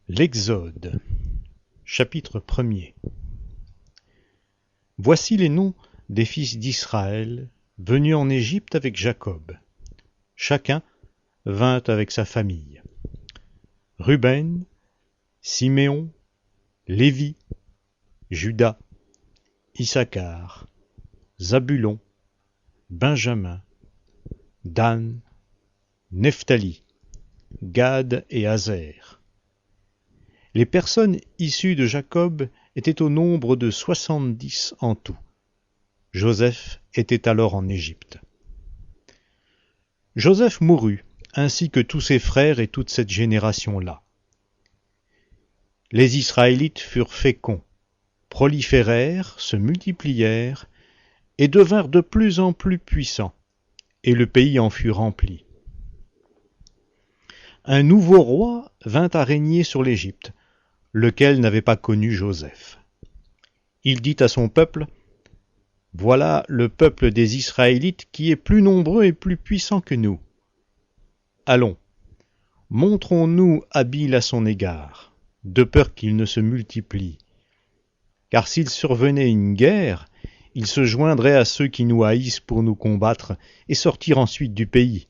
L'Exode, chapitre 1er. Voici les noms des fils d'Israël venus en Égypte avec Jacob. Chacun vint avec sa famille. Ruben, Siméon, Lévi, Juda, Issachar, Zabulon, Benjamin, Dan, Nephtali, Gad et Aser. Les personnes issues de Jacob étaient au nombre de 70 en tout. Joseph était alors en Égypte. Joseph mourut, ainsi que tous ses frères et toute cette génération-là. Les Israélites furent féconds, proliférèrent, se multiplièrent, et devinrent de plus en plus puissants, et le pays en fut rempli. Un nouveau roi vint à régner sur l'Égypte, lequel n'avait pas connu Joseph. Il dit à son peuple : « Voilà le peuple des Israélites qui est plus nombreux et plus puissant que nous. Allons, montrons-nous habiles à son égard, de peur qu'il ne se multiplie. Car s'il survenait une guerre, il se joindrait à ceux qui nous haïssent pour nous combattre et sortir ensuite du pays. »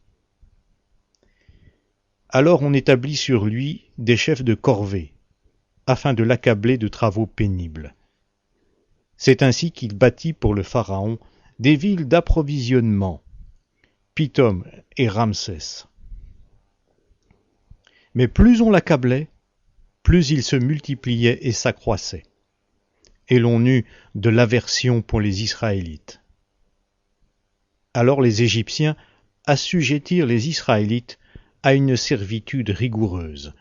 Alors on établit sur lui des chefs de corvée, afin de l'accabler de travaux pénibles. C'est ainsi qu'il bâtit pour le Pharaon des villes d'approvisionnement, Pithom et Ramsès. Mais plus on l'accablait, plus il se multipliait et s'accroissait. Et l'on eut de l'aversion pour les Israélites. Alors les Égyptiens assujettirent les Israélites à une servitude rigoureuse.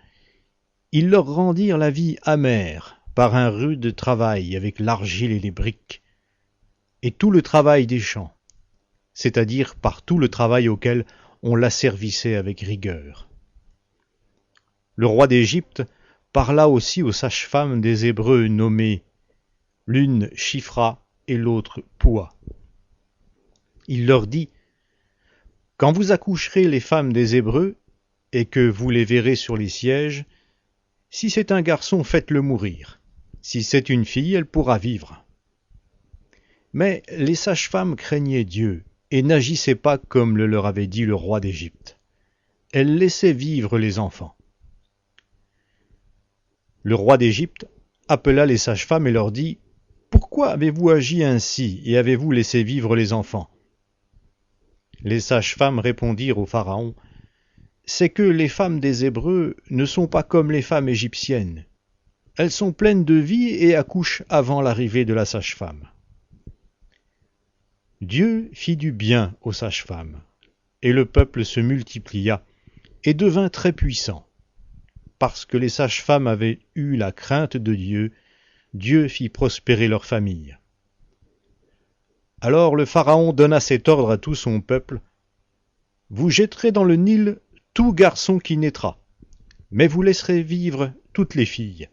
Ils leur rendirent la vie amère par un rude travail avec l'argile et les briques, et tout le travail des champs, c'est-à-dire par tout le travail auquel on l'asservissait avec rigueur. Le roi d'Égypte parla aussi aux sages-femmes des Hébreux nommées, l'une Shifra et l'autre Poua. Il leur dit : « Quand vous accoucherez les femmes des Hébreux, et que vous les verrez sur les sièges, si c'est un garçon, faites-le mourir. Si c'est une fille, elle pourra vivre. » Mais les sages-femmes craignaient Dieu et n'agissaient pas comme le leur avait dit le roi d'Égypte. Elles laissaient vivre les enfants. Le roi d'Égypte appela les sages-femmes et leur dit : « Pourquoi avez-vous agi ainsi et avez-vous laissé vivre les enfants ?» Les sages-femmes répondirent au Pharaon : « C'est que les femmes des Hébreux ne sont pas comme les femmes égyptiennes. Elles sont pleines de vie et accouchent avant l'arrivée de la sage-femme. » Dieu fit du bien aux sages-femmes, et le peuple se multiplia et devint très puissant. Parce que les sages-femmes avaient eu la crainte de Dieu, Dieu fit prospérer leur famille. Alors le Pharaon donna cet ordre à tout son peuple : « Vous jetterez dans le Nil tout garçon qui naîtra, mais vous laisserez vivre toutes les filles.